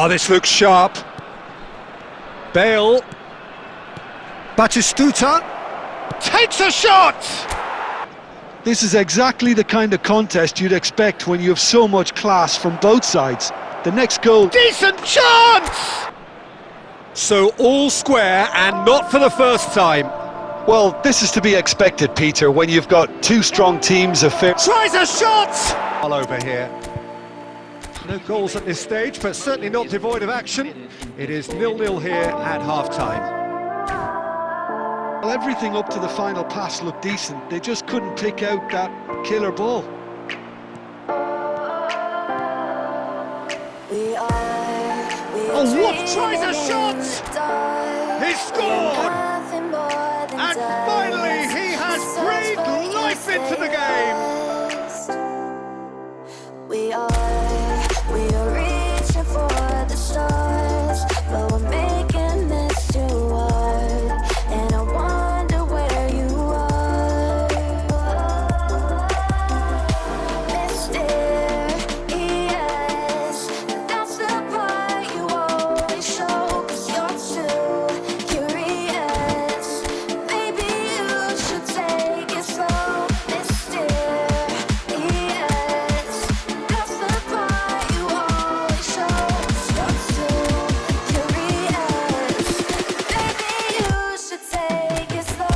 Oh, this looks sharp. Bale. Batistuta takes a shot! This is exactly the kind of contest you'd expect when you have so much class from both sides. The next goal... Decent chance! So all square and not for the first time. Well, this is to be expected, Peter, when you've got two strong teams of fair... Tries a shot! All over here. No goals at this stage, but certainly not devoid of action. It is 0-0 here at half-time. Well, everything up to the final pass looked decent. They just couldn't pick out that killer ball. Oh, what? Tries a shot! He scored! And finally he has breathed life into the game! We are reaching for the stars, but we're making this too hard, and I wonder where you are. Mysterious, that's the part you always show, 'cause you're too curious. Maybe you should take it slow. Mysterious, that's the part you always show, 'cause you're too curious. Maybe you should take it slow.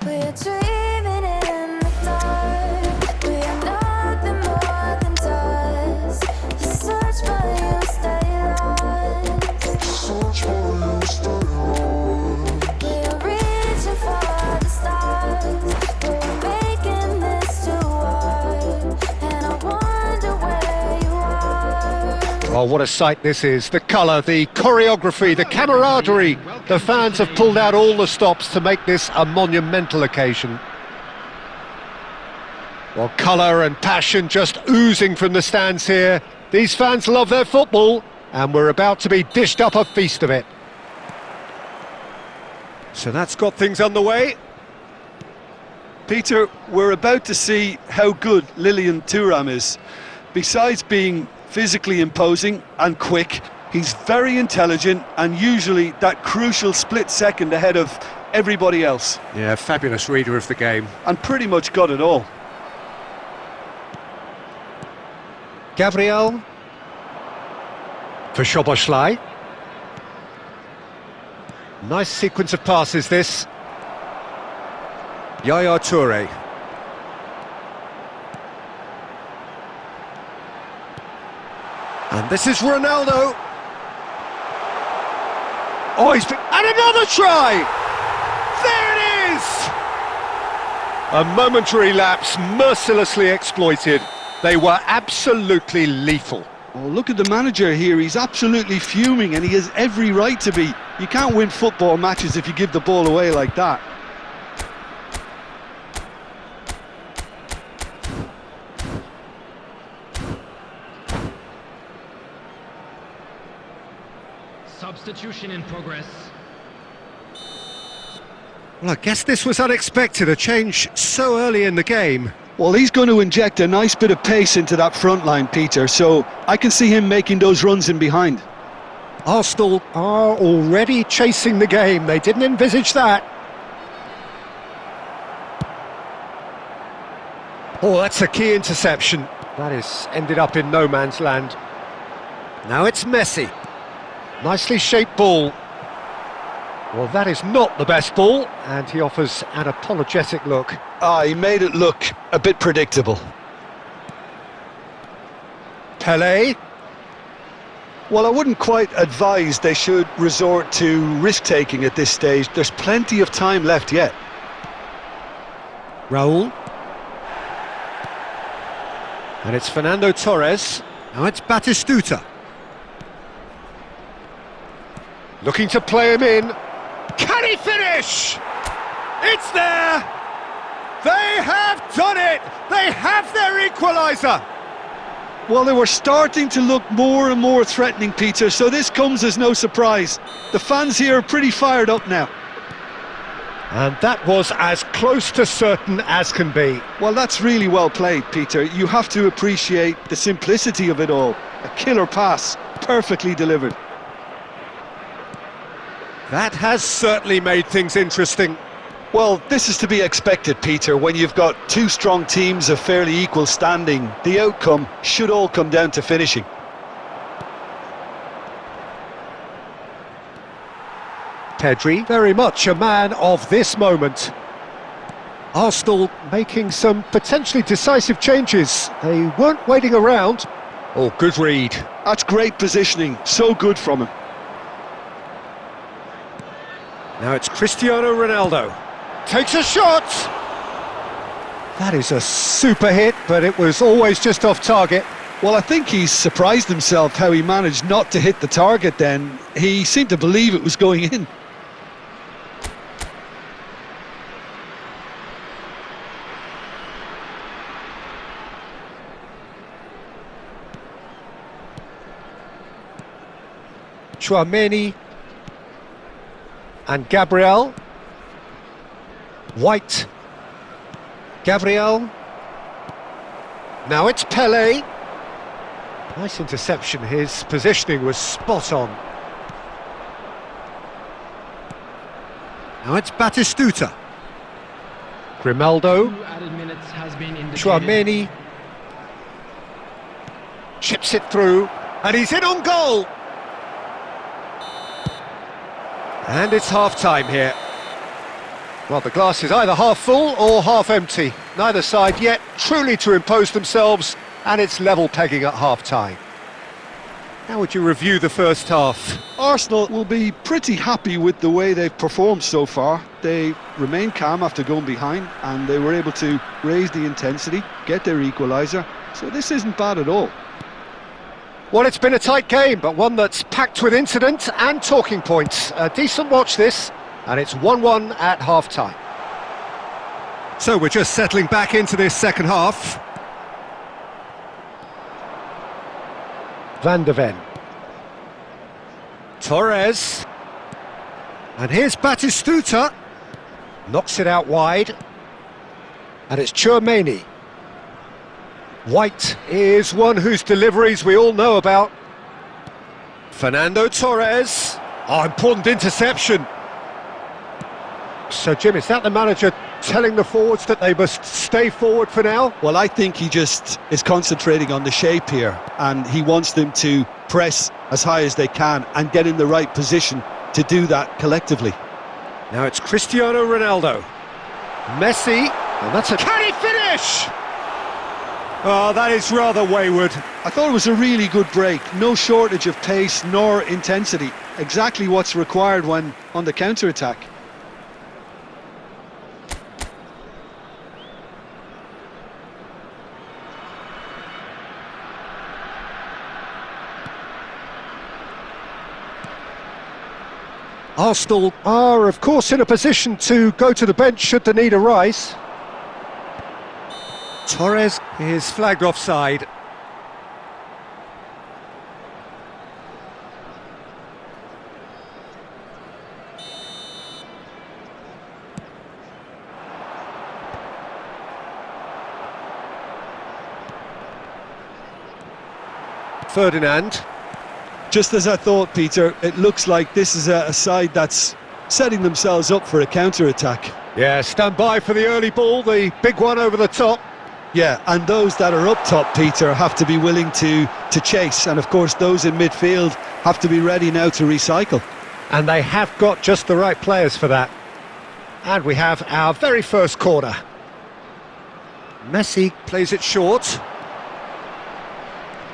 We're dreaming in the dark. We are nothing more than dust. You search but you stay lost. We are reaching for the stars, but we're making this too hard, and I wonder where you are. Oh, what a sight this is. The colour, the choreography, the camaraderie. The fans have pulled out all the stops to make this a monumental occasion. Well, colour and passion just oozing from the stands here. These fans love their football, and we're about to be dished up a feast of it. So that's got things underway. Peter, we're about to see how good Lilian Thuram is. Besides being physically imposing and quick, he's very intelligent and usually that crucial split second ahead of everybody else. Yeah, fabulous reader of the game. And pretty much got it all. Gabriel for Szoboszlai. Nice sequence of passes this. Yaya Toure. And this is Ronaldo. Oh, he's been... And another try! There it is! A momentary lapse mercilessly exploited. They were absolutely lethal. Oh, look at the manager here. He's absolutely fuming and he has every right to be. You can't win football matches if you give the ball away like that. Substitution in progress. Well, I guess this was unexpected, a change so early in the game. Well, he's going to inject a nice bit of pace into that front line, Peter, so I can see him making those runs in behind. Arsenal are already chasing the game. They didn't envisage that. Oh, that's a key interception. That is ended up in no man's land. Now it's Messi. Nicely shaped ball. Well, that is not the best ball, and he offers an apologetic look. He made it look a bit predictable. Pelé. Well, I wouldn't quite advise they should resort to risk-taking at this stage. There's plenty of time left yet. Raul. And it's Fernando Torres. Now it's Batistuta. Looking to play him in. Can he finish? It's there! They have done it! They have their equaliser! Well, they were starting to look more and more threatening, Peter, so this comes as no surprise. The fans here are pretty fired up now. And that was as close to certain as can be. Well, that's really well played, Peter. You have to appreciate the simplicity of it all. A killer pass, perfectly delivered. That has certainly made things interesting. Well, this is to be expected, Peter. When you've got two strong teams of fairly equal standing, the outcome should all come down to finishing. Pedri, very much a man of this moment. Arsenal making some potentially decisive changes. They weren't waiting around. Oh, good read. That's great positioning, so good from him. Now it's Cristiano Ronaldo. Takes a shot! That is a super hit, but it was always just off target. Well, I think he's surprised himself how he managed not to hit the target then. He seemed to believe it was going in. Tchouaméni and Gabriel. White. Gabriel. Now it's Pelé. Nice interception, his positioning was spot on. Now it's Batistuta. Grimaldo. 2 added minutes has been indicated. Tchouaméni. Chips it through, and he's in on goal! And it's half-time here. Well, the glass is either half full or half empty. Neither side yet truly to impose themselves, and it's level pegging at half-time. How would you review the first half? Arsenal will be pretty happy with the way they've performed so far. They remained calm after going behind, and they were able to raise the intensity, get their equaliser. So this isn't bad at all. Well, it's been a tight game, but one that's packed with incident and talking points. A decent watch this, and it's 1-1 at half-time. So we're just settling back into this second half. Van de Ven. Torres. And here's Batistuta. Knocks it out wide. And it's Tchouaméni. White is one whose deliveries we all know about. Fernando Torres. Oh, important interception. So, Jim, is that the manager telling the forwards that they must stay forward for now? Well, I think he just is concentrating on the shape here, and he wants them to press as high as they can and get in the right position to do that collectively. Now it's Cristiano Ronaldo. Messi, and that's a... Can he finish? Oh, that is rather wayward. I thought it was a really good break. No shortage of pace nor intensity. Exactly what's required when on the counter-attack. Arsenal are, of course, in a position to go to the bench should the need arise. Torres is flagged offside. Ferdinand. Just as I thought, Peter, it looks like this is a side that's setting themselves up for a counter-attack. Yeah, stand by for the early ball, the big one over the top. Yeah, and those that are up top, Peter, have to be willing to chase. And of course, those in midfield have to be ready now to recycle. And they have got just the right players for that. And we have our very first corner. Messi plays it short.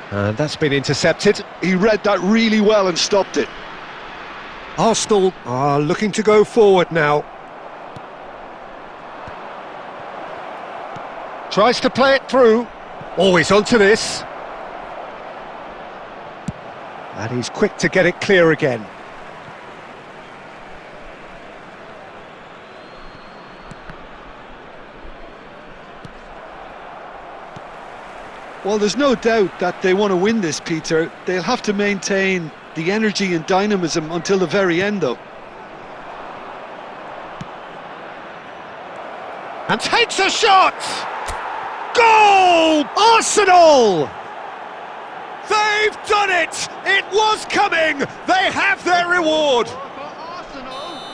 And that's been intercepted. He read that really well and stopped it. Arsenal are looking to go forward now. Tries to play it through. Always onto this. And he's quick to get it clear again. Well, there's no doubt that they want to win this, Peter. They'll have to maintain the energy and dynamism until the very end, though. And takes a shot! Goal! Arsenal! They've done it! It was coming! They have their reward!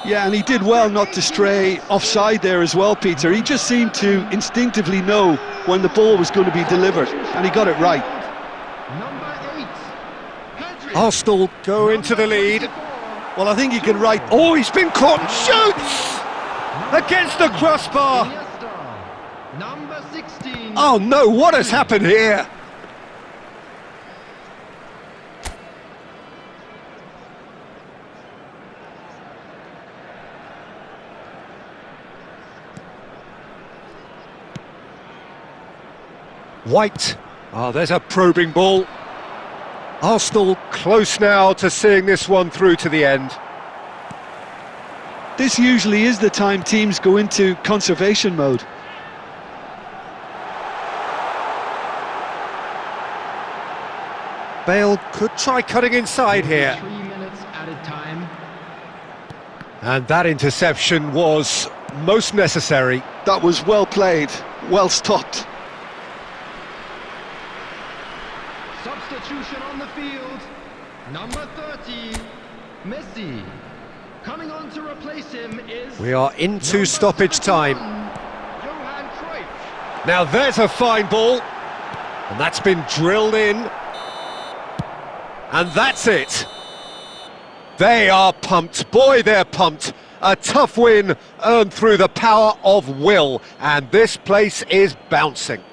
Yeah, and he did well not to stray offside there as well, Peter. He just seemed to instinctively know when the ball was going to be delivered, and he got it right. Arsenal go into the lead. Well, I think you can write... Oh, he's been caught and shoots! Against the crossbar! Number 16. Oh no, what has happened here? White. Oh, there's a probing ball. Arsenal close now to seeing this one through to the end. This usually is the time teams go into conservation mode. Bale could try cutting inside here. 3 minutes added time. And that interception was most necessary. That was well played, well stopped. Substitution on the field. Number 30, Messi. Coming on to replace him is... We are into stoppage time. Johan Cruyff. Now there's a fine ball. And that's been drilled in. And that's it. They are pumped. Boy, they're pumped. A tough win earned through the power of will. And this place is bouncing.